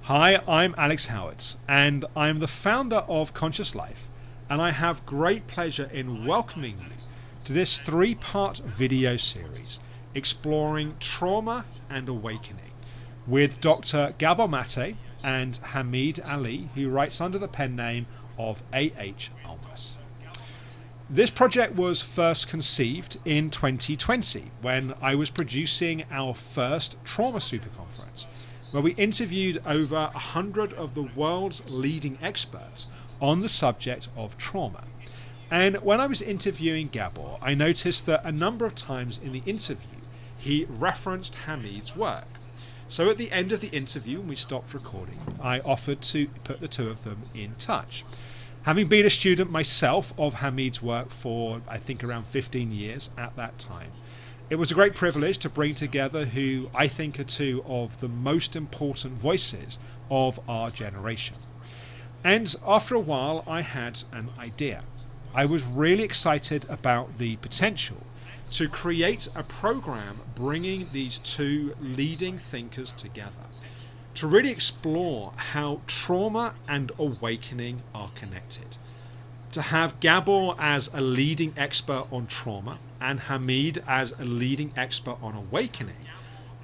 Hi, I'm Alex Howard, and I'm the founder of Conscious Life, and I have great pleasure in welcoming you to this three-part video series exploring trauma and awakening with Dr. Gabor Mate and Hamid Ali, who writes under the pen name of A.H. Almas. This project was first conceived in 2020 when I was producing our first Trauma Super Conference, where we interviewed over 100 of the world's leading experts on the subject of trauma. And when I was interviewing Gabor, I noticed that a number of times in the interview, he referenced Hamid's work. So at the end of the interview, when we stopped recording, I offered to put the two of them in touch. Having been a student myself of Hamid's work for, I think, around 15 years at that time, it was a great privilege to bring together who I think are two of the most important voices of our generation. And after a while, I had an idea. I was really excited about the potential to create a program bringing these two leading thinkers together to really explore how trauma and awakening are connected. To have Gabor as a leading expert on trauma and Hamid as a leading expert on awakening,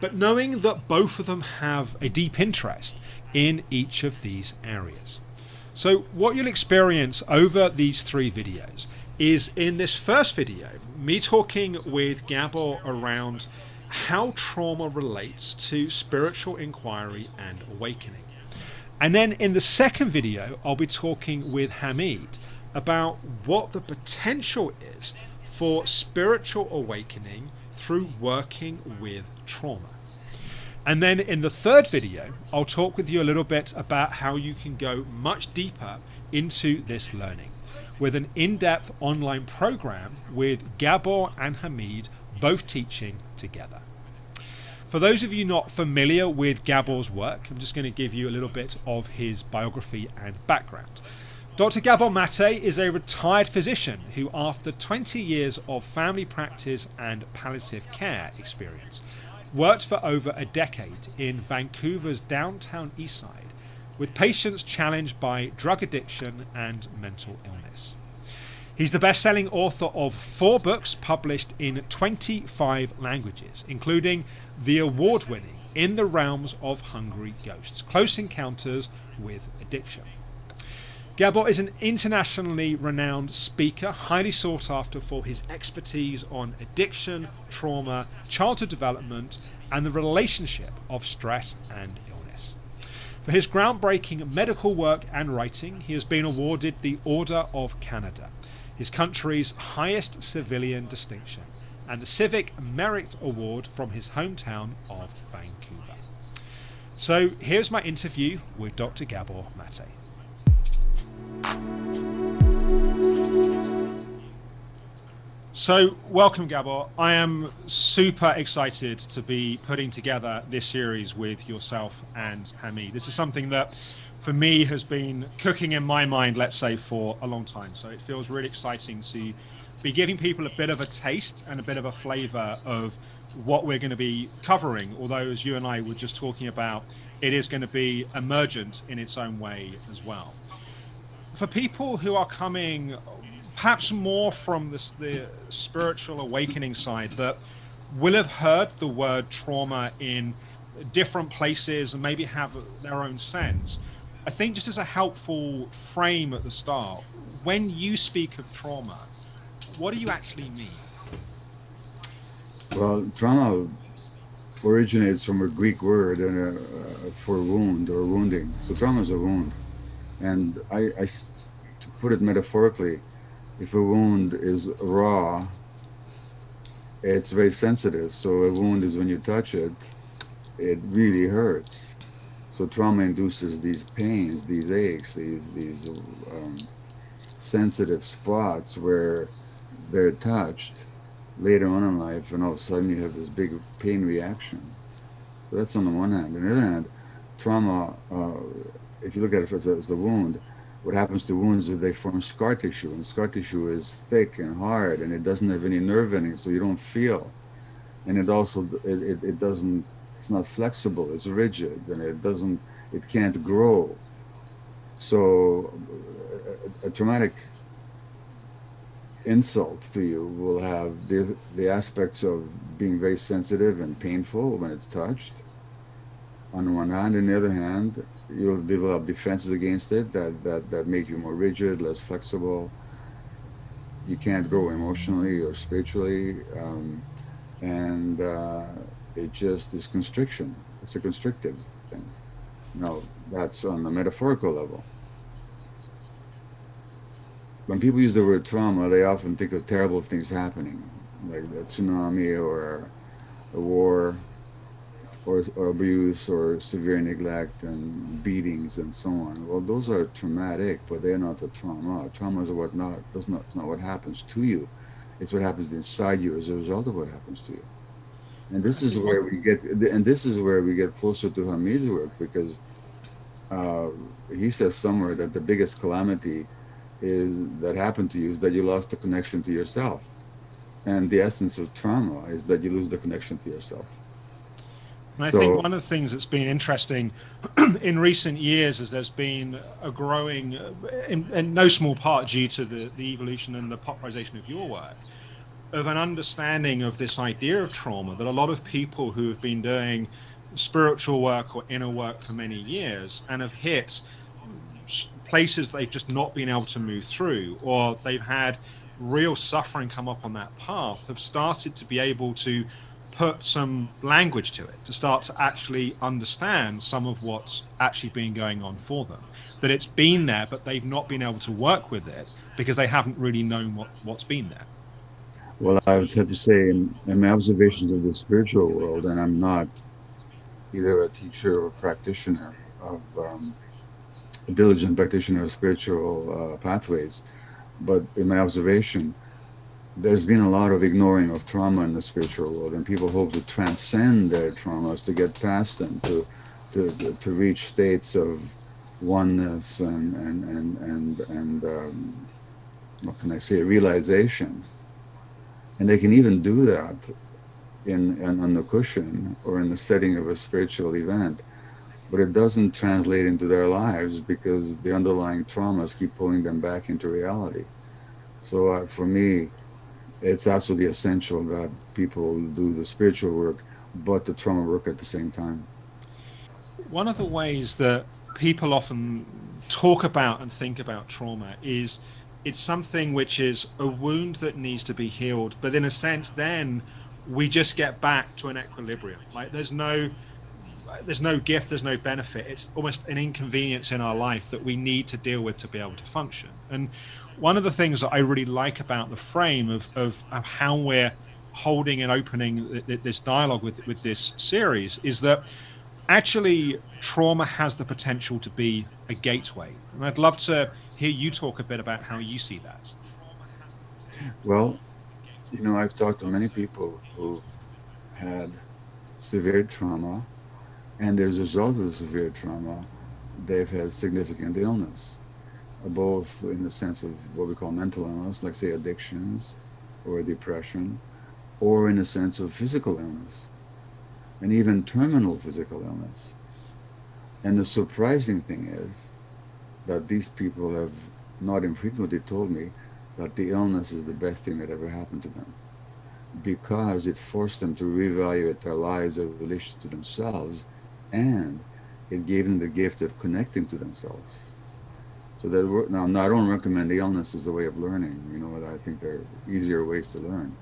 but knowing that both of them have a deep interest in each of these areas. So what you'll experience over these three videos is, in this first video, me talking with Gabor around how trauma relates to spiritual inquiry and awakening. And then in the second video, I'll be talking with Hamid about what the potential is for spiritual awakening through working with trauma. And then in the third video, I'll talk with you a little bit about how you can go much deeper into this learning with an in-depth online program with Gabor and Hamid both teaching together. For those of you not familiar with Gabor's work, I'm just going to give you a little bit of his biography and background. Dr. Gabor Mate is a retired physician who, after 20 years of family practice and palliative care experience, worked for over a decade in Vancouver's downtown east side with patients challenged by drug addiction and mental illness. He's the best-selling author of 4 books published in 25 languages, including the award-winning In the Realms of Hungry Ghosts, Close Encounters with Addiction. Gabor is an internationally renowned speaker, highly sought after for his expertise on addiction, trauma, childhood development, and the relationship of stress and illness. For his groundbreaking medical work and writing, he has been awarded the Order of Canada, his country's highest civilian distinction, and the Civic Merit Award from his hometown of Vancouver. So here's my interview with Dr. Gabor Mate. So welcome, Gabor. I am super excited to be putting together this series with yourself and Hamid. This is something that for me has been cooking in my mind, let's say, for a long time. So it feels really exciting to be giving people a bit of a taste and a bit of a flavor of what we're going to be covering. Although, as you and I were just talking about, it is going to be emergent in its own way as well. For people who are coming perhaps more from the spiritual awakening side, that will have heard the word trauma in different places and maybe have their own sense, I think just as a helpful frame at the start, when you speak of trauma, what do you actually mean? Well, trauma originates from a Greek word for wound or wounding. So trauma is a wound. And to put it metaphorically, if a wound is raw, it's very sensitive. So a wound is, when you touch it, it really hurts. So trauma induces these pains, these aches, these sensitive spots where they're touched later on in life, and all of a sudden you have this big pain reaction. So that's on the one hand. On the other hand, trauma, if you look at it as the wound, what happens to wounds is they form scar tissue, and scar tissue is thick and hard, and it doesn't have any nerve endings, so you don't feel. And it also, it doesn't, it's not flexible, it's rigid, and it can't grow. So a traumatic insult to you will have the aspects of being very sensitive and painful when it's touched on one hand. On the other hand, you'll develop defenses against it that make you more rigid, less flexible. You can't grow emotionally or spiritually, and it just is constriction. It's a constrictive thing. Now, that's on the metaphorical level. When people use the word trauma, they often think of terrible things happening, like a tsunami or a war or abuse or severe neglect and beatings and so on. Well, those are traumatic, but they're not a trauma. Trauma is what not does not it's not what happens to you. It's what happens inside you as a result of what happens to you. And I this is think where we get and this is where we get closer to Hamid's work because uh, he says somewhere that the biggest calamity is that happened to you is that you lost the connection to yourself. And the essence of trauma is that you lose the connection to yourself. And I think So one of the things that's been interesting in recent years is there's been a growing, in no small part due to the evolution and the popularization of your work, of an understanding of this idea of trauma that a lot of people who have been doing spiritual work or inner work for many years and have hit places they've just not been able to move through, or they've had real suffering come up on that path, have started to be able to put some language to it, to start to actually understand some of what's actually been going on for them. That it's been there, but they've not been able to work with it because they haven't really known what's been there. well, I would have to say, in my observations of the spiritual world, and I'm not either a teacher or practitioner of a diligent practitioner of spiritual pathways, but in my observation, there's been a lot of ignoring of trauma in the spiritual world, and people hope to transcend their traumas, to get past them, to reach states of oneness and what can I say, realization. And they can even do that on the cushion or in the setting of a spiritual event, but it doesn't translate into their lives because the underlying traumas keep pulling them back into reality. So for me, it's absolutely essential that people do the spiritual work, but the trauma work at the same time. One of the ways that people often talk about and think about trauma is it's something which is a wound that needs to be healed, but in a sense then we just get back to an equilibrium. Like there's no gift, there's no benefit. It's almost an inconvenience in our life that we need to deal with to be able to function. And one of the things that I really like about the frame of how we're holding and opening this dialogue with this series is that actually trauma has the potential to be a gateway. And I'd love to hear you talk a bit about how you see that. Well, I've talked to many people who've had severe trauma, and as a result of the severe trauma, they've had significant illness, both in the sense of what we call mental illness, like say addictions or depression, or in the sense of physical illness, and even terminal physical illness. And the surprising thing is that these people have not infrequently told me that the illness is the best thing that ever happened to them because it forced them to reevaluate their lives, their relation to themselves, and it gave them the gift of connecting to themselves. So that now I don't recommend the illness as a way of learning. I think there are easier ways to learn,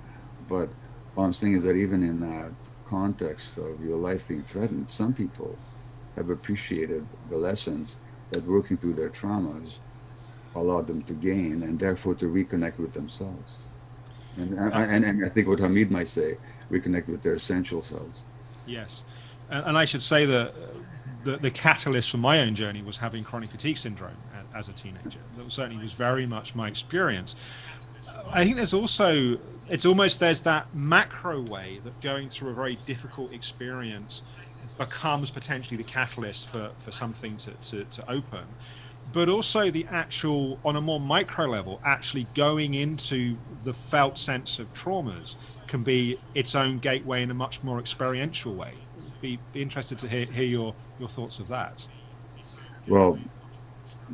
but all I'm saying is that even in that context of your life being threatened, some people have appreciated the lessons that working through their traumas allowed them to gain, and therefore to reconnect with themselves. And I think what Hamid might say, reconnect with their essential selves. Yes. And I should say that the catalyst for my own journey was having chronic fatigue syndrome as a teenager. That certainly was very much my experience. I think there's also, it's almost there's that macro way that going through a very difficult experience becomes potentially the catalyst for something to open. But also the actual, on a more micro level, actually going into the felt sense of traumas can be its own gateway in a much more experiential way. Be interested to hear your thoughts of that. Well,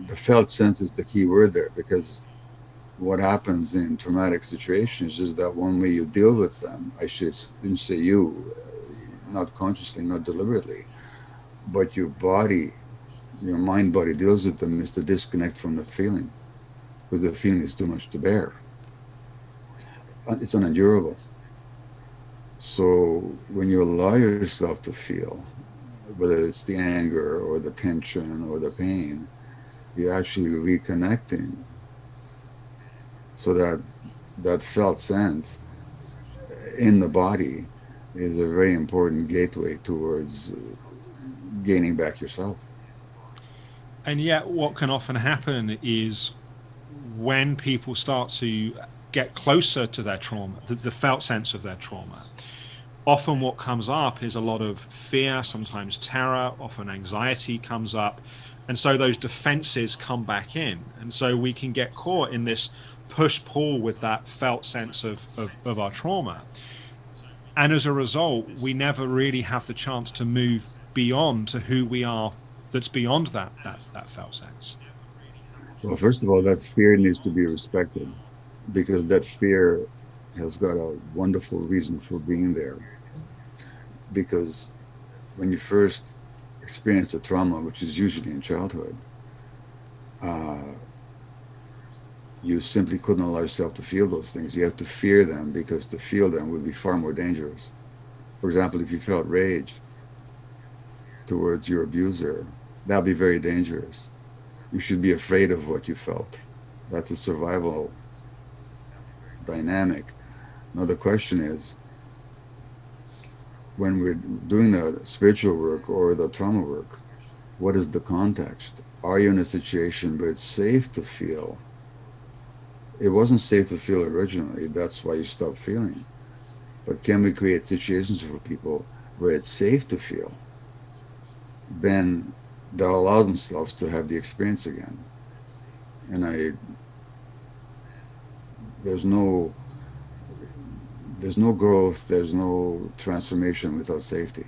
the felt sense is the key word there, because what happens in traumatic situations is that one way you deal with them, didn't say you, not consciously, not deliberately, but your mind body deals with them, is to disconnect from the feeling, because the feeling is too much to bear. It's unendurable. So when you allow yourself to feel, whether it's the anger or the tension or the pain, you're actually reconnecting, so that that felt sense in the body is a very important gateway towards gaining back yourself. And yet, what can often happen is when people start to get closer to their trauma, the felt sense of their trauma, often what comes up is a lot of fear, sometimes terror, often anxiety comes up. And so those defenses come back in. And so we can get caught in this push pull with that felt sense of our trauma. And as a result, we never really have the chance to move beyond to who we are, that's beyond that felt sense. Well, first of all, that fear needs to be respected, because that fear has got a wonderful reason for being there. Because when you first experience a trauma, which is usually in childhood, uh, you simply couldn't allow yourself to feel those things. You have to fear them, because to feel them would be far more dangerous. For example, if you felt rage towards your abuser, that would be very dangerous. You should be afraid of what you felt. That's a survival dynamic. Now, the question is, when we're doing the spiritual work or the trauma work, what is the context? Are you in a situation where it's safe to feel? It wasn't safe to feel originally, that's why you stopped feeling. But can we create situations for people where it's safe to feel? Then they'll allow themselves to have the experience again. And there's no there's no growth, there's no transformation without safety.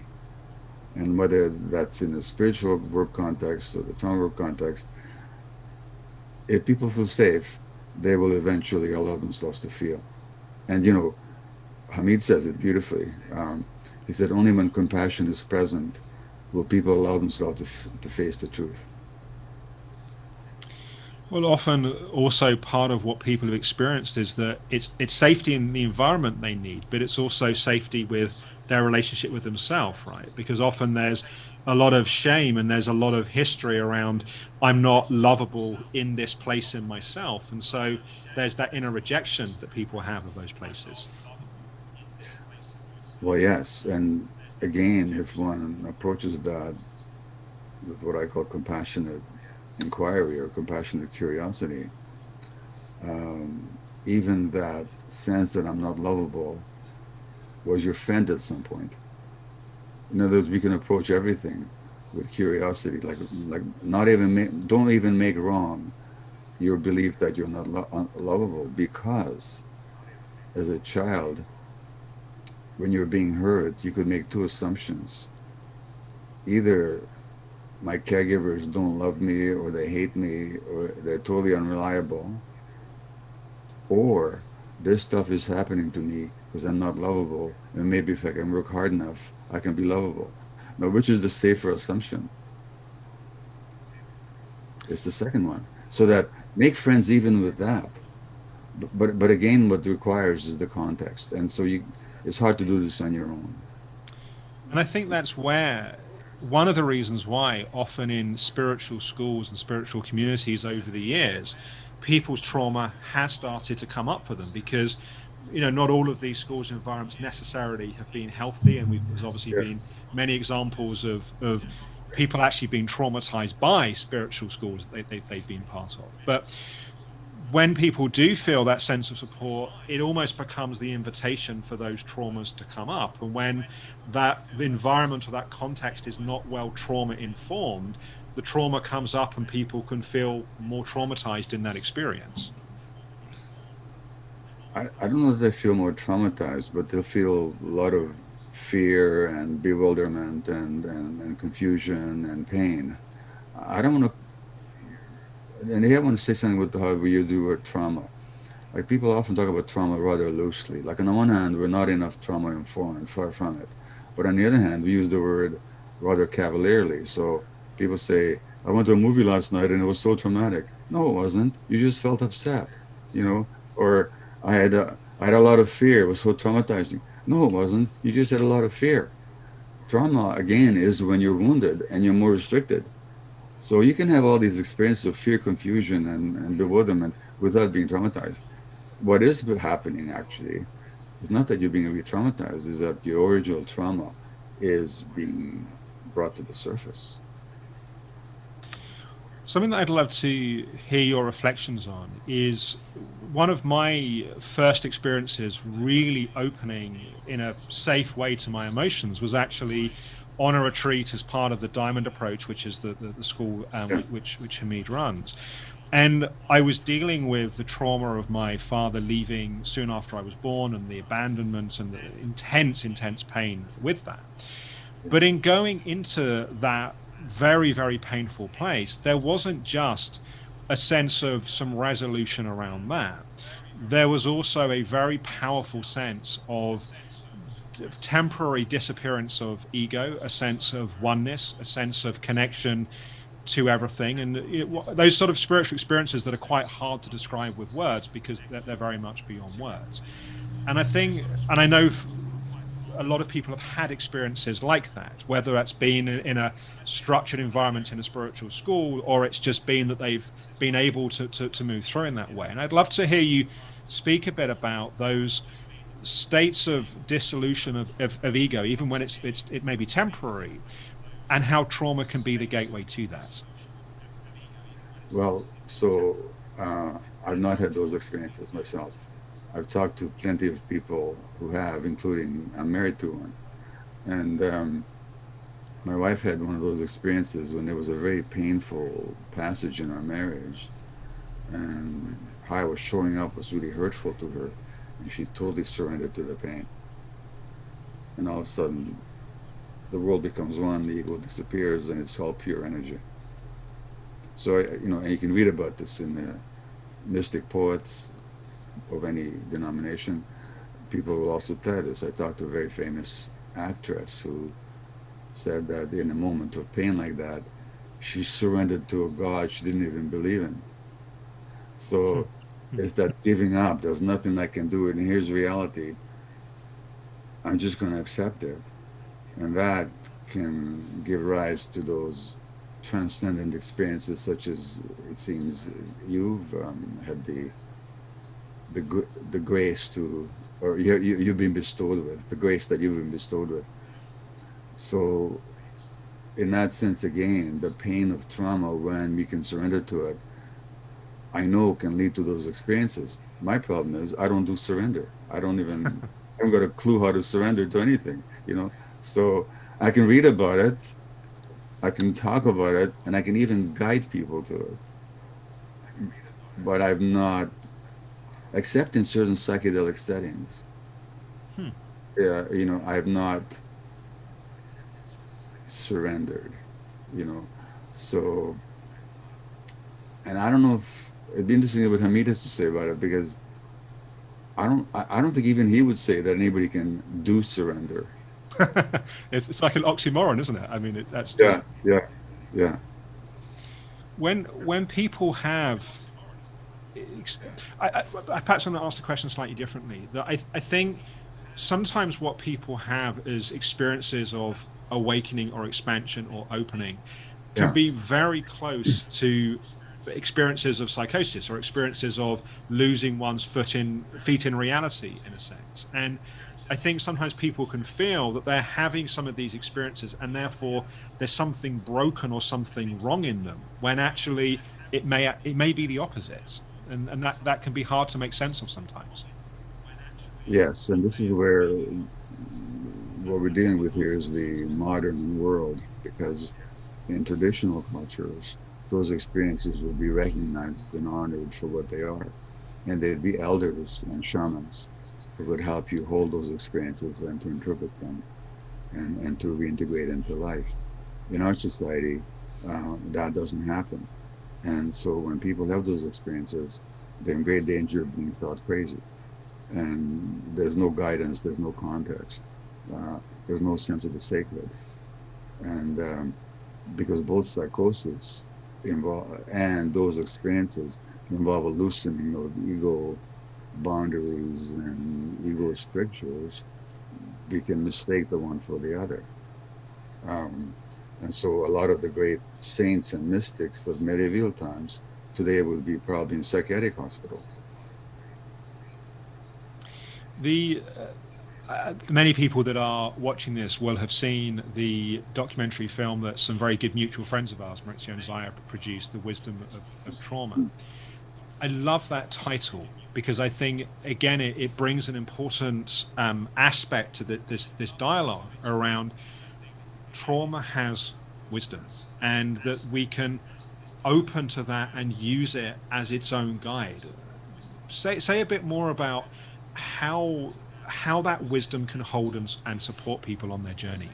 And whether that's in the spiritual work context or the trauma work context, if people feel safe, they will eventually allow themselves to feel. And Hamid says it beautifully. He said, only when compassion is present will people allow themselves to face the truth. Well, often also part of what people have experienced is that it's safety in the environment they need, but it's also safety with their relationship with themselves, right? Because often there's a lot of shame and there's a lot of history around I'm not lovable in this place in myself, and so there's that inner rejection that people have of those places. Well, yes. And again, if one approaches that with what I call compassionate inquiry or compassionate curiosity, um, even that sense that I'm not lovable was your friend at some point. In other words, we can approach everything with curiosity, like not even don't even make wrong your belief that you're not lovable, because as a child, when you're being hurt, you could make two assumptions: either my caregivers don't love me, or they hate me, or they're totally unreliable, or this stuff is happening to me because I'm not lovable, and maybe if I can work hard enough, I can be lovable. Now, which is the safer assumption? It's the second one. So that make friends even with that. But again, what it requires is the context, and so it's hard to do this on your own. And I think that's where one of the reasons why often in spiritual schools and spiritual communities over the years, people's trauma has started to come up for them, because not all of these schools environments necessarily have been healthy, and there's obviously Yeah. been many examples of people actually being traumatized by spiritual schools that they've been part of. But when people do feel that sense of support, it almost becomes the invitation for those traumas to come up. And when that environment or that context is not well trauma informed, the trauma comes up and people can feel more traumatized in that experience. I don't know if they feel more traumatized, but they'll feel a lot of fear and bewilderment and confusion and pain. I don't want to, and here I want to say something with how we use the word trauma. Like people often talk about trauma rather loosely. Like on the one hand, we're not enough trauma informed, far from it. But on the other hand, we use the word rather cavalierly. So people say, I went to a movie last night and it was so traumatic. No, it wasn't. You just felt upset, you know? Or I had a lot of fear. It was so traumatizing. No, it wasn't. You just had a lot of fear. Trauma, again, is when you're wounded and you're more restricted. So you can have all these experiences of fear, confusion, and bewilderment without being traumatized. What is happening actually is not that you're being re-traumatized, is that your original trauma is being brought to the surface. Something that I'd love to hear your reflections on is one of my first experiences really opening in a safe way to my emotions was actually on a retreat as part of the Diamond Approach, which is the school Yeah. which Hamid runs. And I was dealing with the trauma of my father leaving soon after I was born and the abandonment and the intense pain with that. But in going into that very, very painful place, there wasn't just a sense of some resolution around that. There was also a very powerful sense of temporary disappearance of ego, a sense of oneness, a sense of connection to everything, and those sort of spiritual experiences that are quite hard to describe with words because they're very much beyond words. And I think, and I know a lot of people have had experiences like that, whether that's been in a structured environment in a spiritual school, or it's just been that they've been able to move through in that way. And I'd love to hear you speak a bit about those states of dissolution of ego, even when it may be temporary, and how trauma can be the gateway to that. Well, I've not had those experiences myself. I've talked to plenty of people who have, including I'm married to one. And my wife had one of those experiences when there was a very painful passage in our marriage. And how I was showing up was really hurtful to her. And she totally surrendered to the pain. And all of a sudden, the world becomes one, the ego disappears, and it's all pure energy. So, and you can read about this in the mystic poets of any denomination. People will also tell this. I talked to a very famous actress who said that in a moment of pain like that, she surrendered to a God she didn't even believe in. So it's that giving up. There's nothing I can do, and here's reality. I'm just going to accept it. And that can give rise to those transcendent experiences, such as it seems you've had the grace to, or you've been bestowed with, the grace that you've been bestowed with. So, in that sense, again, the pain of trauma, when we can surrender to it, I know can lead to those experiences. My problem is I don't do surrender. I don't even, I haven't got a clue how to surrender to anything. So I can read about it, I can talk about it, and I can even guide people to it. But I've not, except in certain psychedelic settings. Hmm. Yeah, I have not surrendered. You know, so, and I don't know if it'd be interesting what Hamid has to say about it, because I don't think even he would say that anybody can do surrender. It's like an oxymoron, isn't it? I mean, that's Yeah, just yeah, yeah, when people have. I perhaps I'm going to ask the question slightly differently. That I think sometimes what people have is experiences of awakening or expansion or opening can yeah. be very close to experiences of psychosis or experiences of losing one's feet in reality, in a sense. And I think sometimes people can feel that they're having some of these experiences and therefore there's something broken or something wrong in them, when actually it may be the opposite. And that can be hard to make sense of sometimes. Yes, and this is where what we're dealing with here is the modern world, because in traditional cultures, those experiences will be recognized and honored for what they are. And there'd be elders and shamans who would help you hold those experiences and to interpret them and to reintegrate into life. In our society, that doesn't happen. And so when people have those experiences, they're in great danger of being thought crazy. And there's no guidance, there's no context, uh, there's no sense of the sacred. And because both psychosis involve and those experiences involve a loosening of ego boundaries and ego strictures, we can mistake the one for the other. Um, and so a lot of the great saints and mystics of medieval times today would be probably in psychiatric hospitals. The many people that are watching this will have seen the documentary film that some very good mutual friends of ours, Maurizio and Zaya, produced, "The Wisdom of Trauma." I love that title because I think, again, it brings an important aspect to this dialogue around trauma has wisdom, and that we can open to that and use it as its own guide. Say a bit more about how that wisdom can hold and support people on their journey.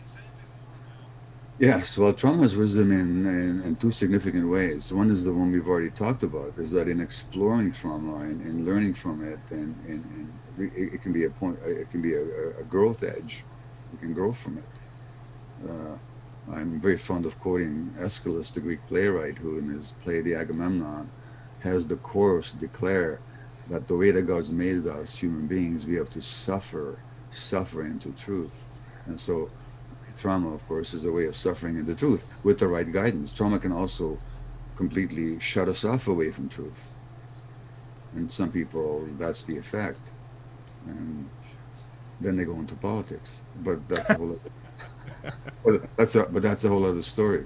Yes, well, trauma has wisdom in two significant ways. One is the one we've already talked about, is that in exploring trauma and learning from it, and it can be a point, it can be a growth edge. You can grow from it. I'm very fond of quoting Aeschylus, the Greek playwright, who in his play The Agamemnon has the chorus declare that the way that God's made us, human beings, we have to suffer into truth. And so trauma, of course, is a way of suffering into truth with the right guidance. Trauma can also completely shut us off away from truth. And some people, that's the effect. And then they go into politics. But that's a whole but that's a whole other story.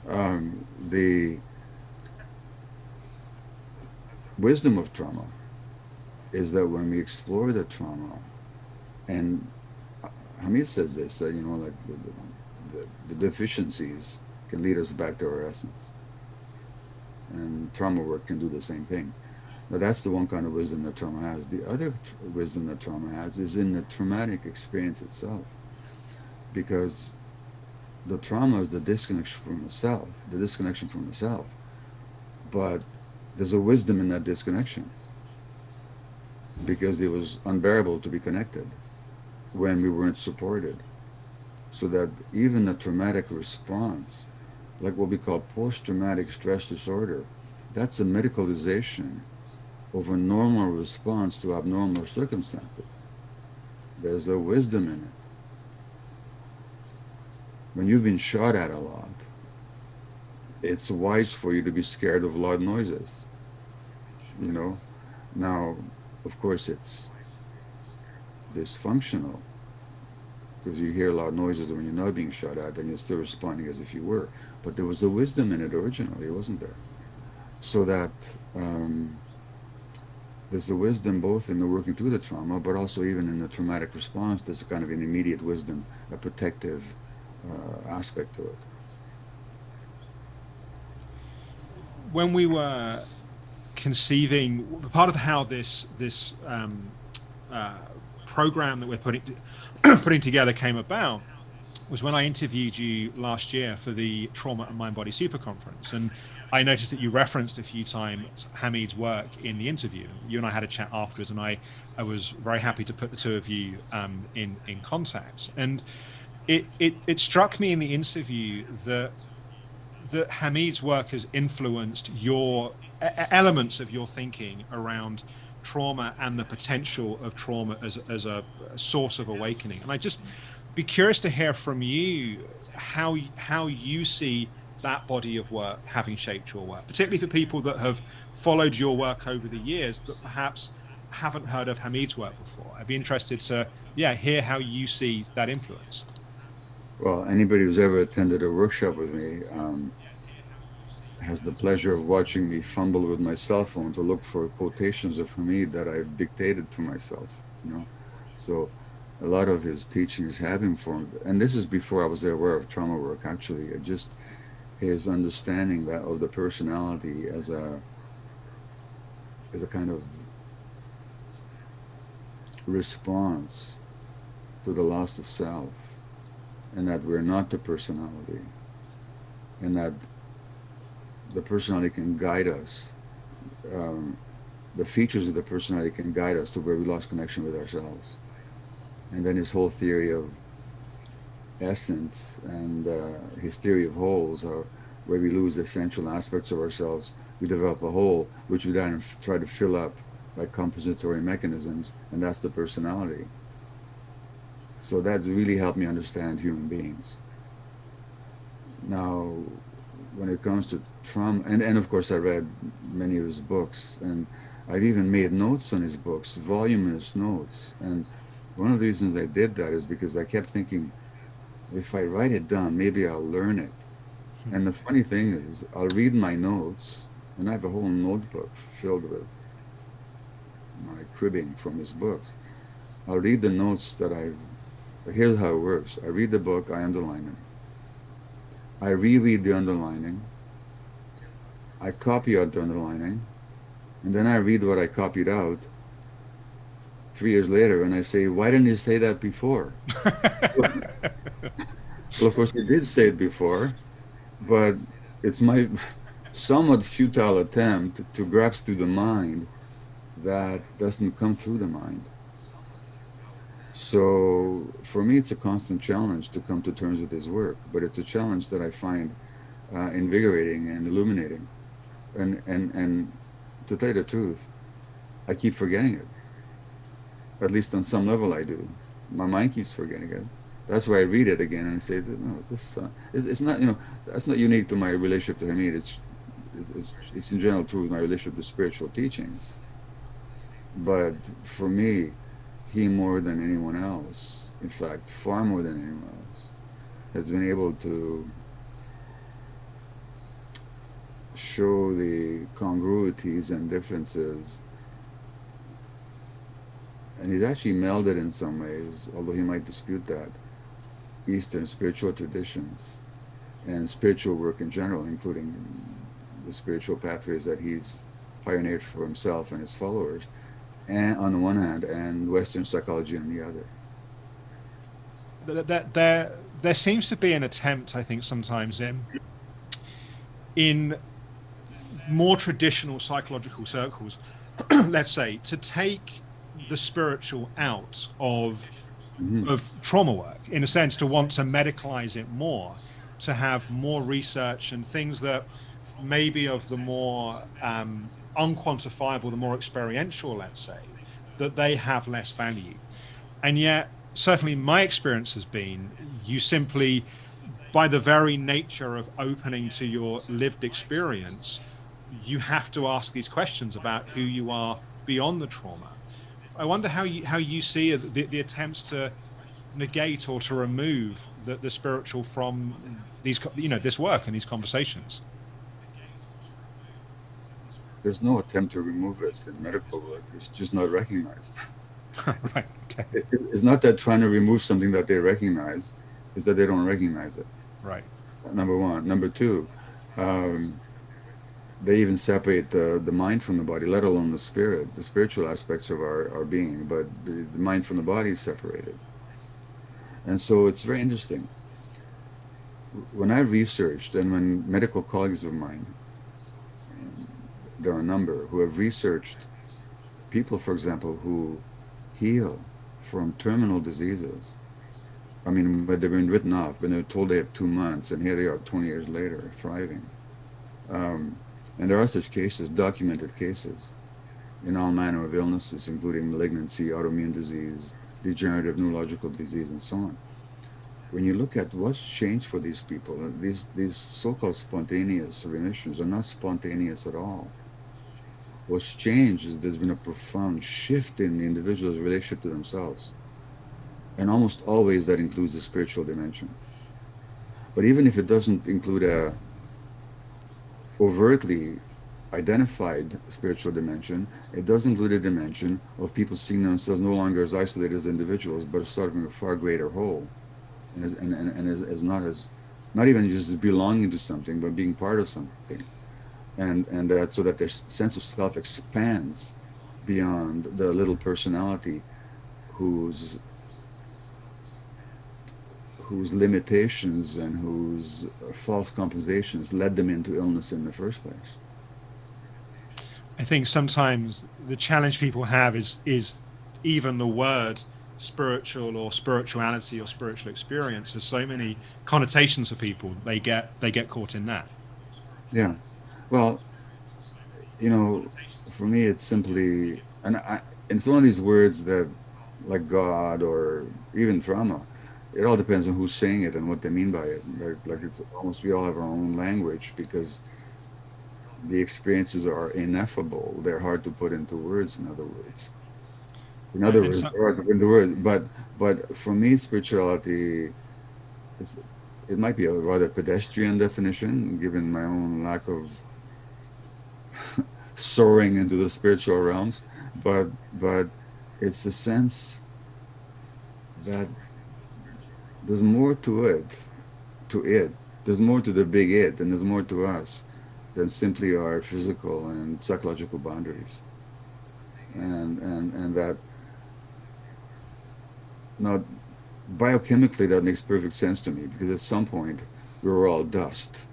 The wisdom of trauma is that when we explore the trauma, and Hamid says this, that like the deficiencies can lead us back to our essence, and trauma work can do the same thing. Now that's the one kind of wisdom that trauma has. The other wisdom that trauma has is in the traumatic experience itself, because the trauma is the disconnection from the self, but there's a wisdom in that disconnection because it was unbearable to be connected when we weren't supported. So that even the traumatic response, like what we call post-traumatic stress disorder, that's a medicalization of a normal response to abnormal circumstances. There's a wisdom in it. When you've been shot at a lot, it's wise for you to be scared of loud noises. Now, of course, it's dysfunctional because you hear loud noises when you're not being shot at, and you're still responding as if you were. But there was a wisdom in it originally, wasn't there? So that there's a wisdom both in the working through the trauma, but also even in the traumatic response. There's a kind of an immediate wisdom, a protective aspect to it. When we were conceiving, part of how this program that we're putting together came about was when I interviewed you last year for the Trauma and Mind Body Super Conference, and I noticed that you referenced a few times Hamid's work in the interview. You and I had a chat afterwards, and I was very happy to put the two of you in contact. And it struck me in the interview that Hamid's work has influenced your elements of your thinking around trauma and the potential of trauma as a source of awakening. And I just be curious to hear from you how you see that body of work having shaped your work, particularly for people that have followed your work over the years that perhaps haven't heard of Hamid's work before. I'd be interested to hear how you see that influence. Well, anybody who's ever attended a workshop with me has the pleasure of watching me fumble with my cell phone to look for quotations of Hamid that I've dictated to myself. So a lot of his teachings have informed, and this is before I was aware of trauma work. Actually, just his understanding that of the personality as a kind of response to the loss of self, and that we're not the personality, and that the personality can guide us. Um, the features of the personality can guide us to where we lost connection with ourselves. And then his whole theory of essence and his theory of wholes are where we lose essential aspects of ourselves. We develop a whole, which we then try to fill up by compensatory mechanisms, and that's the personality. So that's really helped me understand human beings. Now, when it comes to trauma, and of course I read many of his books, and I've even made notes on his books, voluminous notes. And one of the reasons I did that is because I kept thinking, if I write it down, maybe I'll learn it. And the funny thing is, I'll read my notes, and I have a whole notebook filled with my cribbing from his books. I'll read the notes that here's how it works. I read the book, I underline them. I reread the underlining. I copy out the underlining. And then I read what I copied out 3 years later, and I say, why didn't you say that before? Well, of course, he did say it before, but it's my somewhat futile attempt to grasp through the mind that doesn't come through the mind. So for me, it's a constant challenge to come to terms with his work, but it's a challenge that I find invigorating and illuminating. And to tell you the truth, I keep forgetting it. At least on some level I do. My mind keeps forgetting it. That's why I read it again and say, no, this it's not, that's not unique to my relationship to Hamid. It's in general true with my relationship to spiritual teachings. But for me, he more than anyone else, in fact, far more than anyone else, has been able to show the congruities and differences. And he's actually melded in some ways, although he might dispute that, Eastern spiritual traditions and spiritual work in general, including the spiritual pathways that he's pioneered for himself and his followers, and on the one hand, and Western psychology on the other. There seems to be an attempt, I think, sometimes in more traditional psychological circles, let's say, to take the spiritual out of trauma work, in a sense, to want to medicalize it more, to have more research and things that maybe of the more unquantifiable, the more experiential, let's say, that they have less value. And yet, certainly my experience has been, you simply, by the very nature of opening to your lived experience, you have to ask these questions about who you are beyond the trauma. I wonder how you see the attempts to negate or to remove the spiritual from these, this work and these conversations. There's no attempt to remove it in medical work. It's just not recognized. Right. Okay. It's not that trying to remove something that they recognize, it's that they don't recognize it. Right. Number one. Number two, they even separate the mind from the body, let alone the spirit, the spiritual aspects of our being, but the mind from the body is separated. And so it's very interesting. When I researched, and when medical colleagues of mine, there are a number who have researched people, for example, who heal from terminal diseases. I mean, but they've been written off, but they're told they have 2 months, and here they are 20 years later, thriving. And there are such cases, documented cases, in all manner of illnesses, including malignancy, autoimmune disease, degenerative neurological disease, and so on. When you look at what's changed for these people, these so-called spontaneous remissions are not spontaneous at all. What's changed is there's been a profound shift in the individual's relationship to themselves. And almost always that includes the spiritual dimension. But even if it doesn't include a overtly identified spiritual dimension, it does include a dimension of people seeing themselves no longer as isolated as individuals, but as sort of a far greater whole, and as not even just as belonging to something, but being part of something, and that so that their sense of self expands beyond the little personality whose whose limitations and whose false compensations led them into illness in the first place. I think sometimes the challenge people have is even the word spiritual or spirituality or spiritual experience. There's so many connotations for people. They get caught in that. Yeah. Well, you know, for me, it's simply, and it's one of these words that, like God or even trauma, it all depends on who's saying it and what they mean by it. Like it's almost we all have our own language because the experiences are ineffable. They're hard to put into words. In other words, And they're hard to put into words. But for me, spirituality is, it might be a rather pedestrian definition, given my own lack of soaring into the spiritual realms. But it's a sense that there's more to it, to it. There's more to the big it, and there's more to us than simply our physical and psychological boundaries. And that now biochemically that makes perfect sense to me because at some point we were all dust.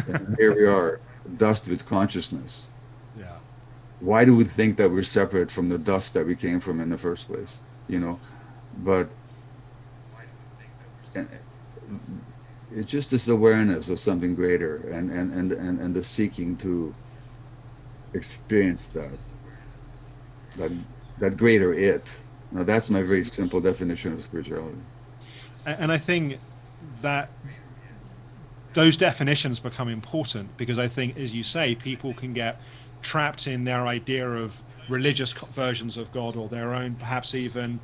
And here we are, dust with consciousness. yeah, Why do we think that we're separate from the dust that we came from in the first place? You know, but and it's just this awareness of something greater and the seeking to experience that that greater it. Now that's my very simple definition of spirituality. and I think that those definitions become important because I think, as you say, people can get trapped in their idea of religious versions of God or their own, perhaps even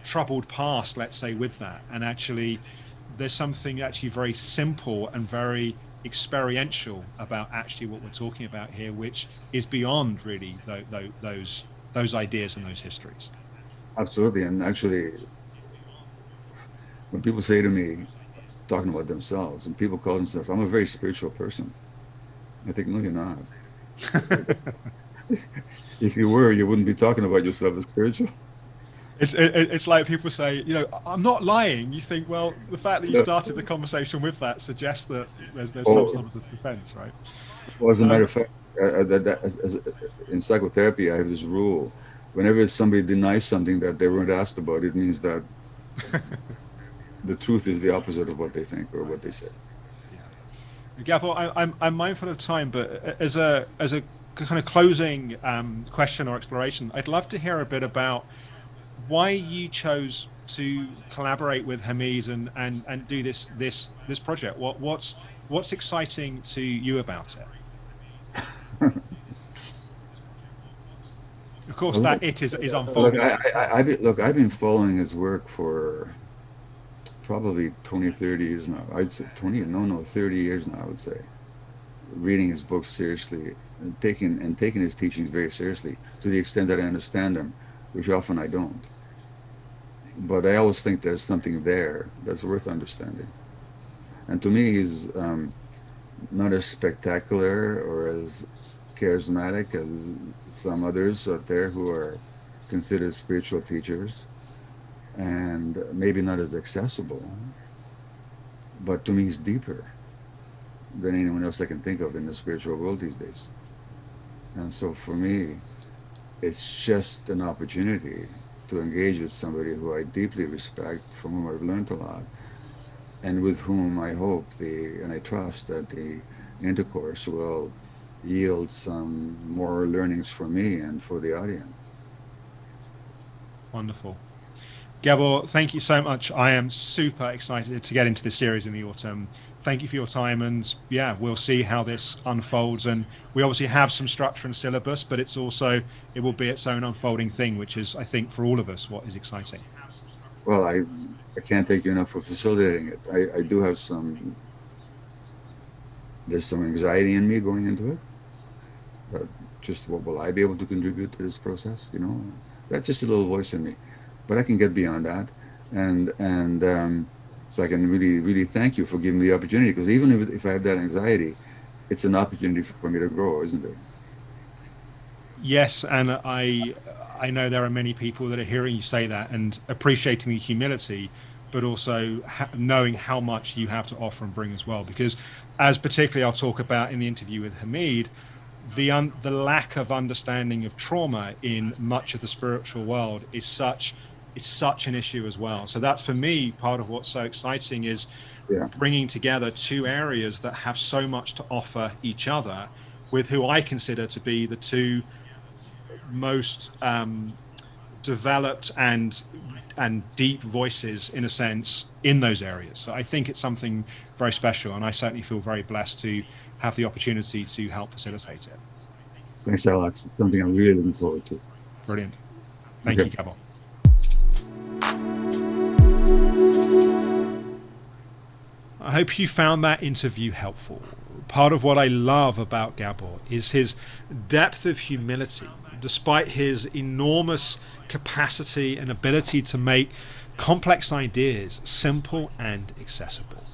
troubled past, let's say, with that. And actually, there's something actually very simple and very experiential about actually what we're talking about here, which is beyond really those ideas and those histories. Absolutely. And actually, when people say to me, talking about themselves, and people call themselves, I'm a very spiritual person. I think, no, you're not. If you were, you wouldn't be talking about yourself as spiritual. It's like people say, I'm not lying. You think, well, the fact that you No. started the conversation with that suggests that there's some Oh, sort of defense, right? well, as a matter Um, of fact, in psychotherapy, I have this rule. Whenever somebody denies something that they weren't asked about, it means that the truth is the opposite of what they think or what they say. Gabor, I'm mindful of time, but as a kind of closing question or exploration, I'd love to hear a bit about why you chose to collaborate with Hamid and do this project. What's exciting to you about it? Of course, Well, that it is look, unfolding right in front of you. look, I've been following his work for probably 20, 30 years now. I'd say 20, no, 30 years now, I would say. Reading his books seriously and taking his teachings very seriously to the extent that I understand them, which often I don't. But I always think there's something there that's worth understanding. And to me, he's not as spectacular or as charismatic as some others out there who are considered spiritual teachers, and maybe not as accessible. But to me, he's deeper than anyone else I can think of in the spiritual world these days. And so for me, it's just an opportunity to engage with somebody who I deeply respect, from whom I've learned a lot, and with whom I hope and I trust that the intercourse will yield some more learnings for me and for the audience. Wonderful. Gabor, thank you so much. I am super excited to get into this series in the autumn. Thank you for your time, and yeah, we'll see how this unfolds. And we obviously have some structure and syllabus, but it will be its own unfolding thing, which is, I think, for all of us, what is exciting. Well, I can't thank you enough for facilitating it. I do have there's some anxiety in me going into it, but just what will I be able to contribute to this process? That's just a little voice in me, but I can get beyond that, and so I can really, really thank you for giving me the opportunity. Because even if I have that anxiety, it's an opportunity for me to grow, isn't it? Yes, and I know there are many people that are hearing you say that and appreciating the humility, but also knowing how much you have to offer and bring as well. Because, as particularly I'll talk about in the interview with Hamid, the lack of understanding of trauma in much of the spiritual world is such an issue as well. So that's, for me, part of what's so exciting is bringing together two areas that have so much to offer each other, with who I consider to be the two most developed and deep voices, in a sense, in those areas. So I think it's something very special, and I certainly feel very blessed to have the opportunity to help facilitate it. Thanks a lot. It's something I'm really looking forward to. Brilliant. Thank you, Gabor. I hope you found that interview helpful. Part of what I love about Gabor is his depth of humility, despite his enormous capacity and ability to make complex ideas simple and accessible.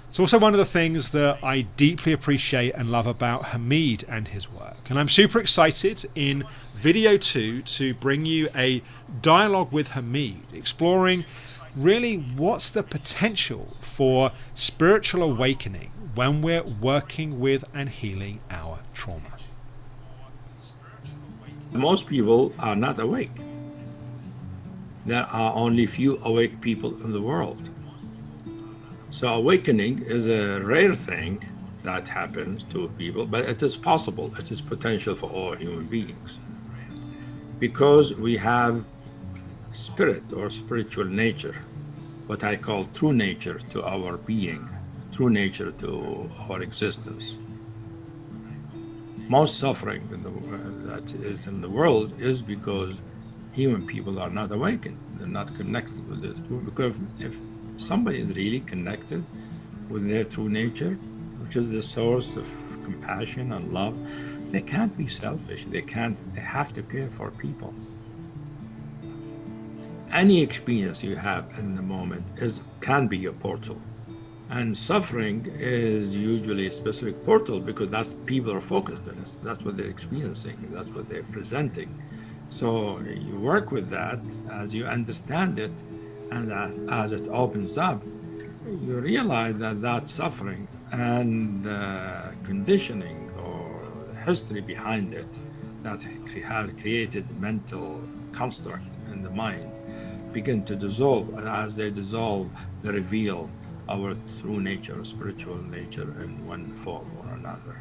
It's also one of the things that I deeply appreciate and love about Hamid and his work. And I'm super excited in video 2 to bring you a dialogue with Hamid, exploring really what's the potential for spiritual awakening when we're working with and healing our trauma. Most people are not awake. There are only few awake people in the world. So awakening is a rare thing that happens to people, but it is possible. It is potential for all human beings. Because we have spirit or spiritual nature, what I call true nature to our being, true nature to our existence. Most suffering that is in the world is because human people are not awakened. They're not connected with this truth. Because if somebody is really connected with their true nature, which is the source of compassion and love, they can't be selfish. They have to care for people. Any experience you have in the moment can be a portal. And suffering is usually a specific portal because that's people are focused on it. That's what they're experiencing. That's what they're presenting. So you work with that as you understand it, and as it opens up, you realize that suffering and conditioning or history behind it that have created mental construct in the mind begin to dissolve. And as they dissolve, they reveal our true nature, spiritual nature in one form or another.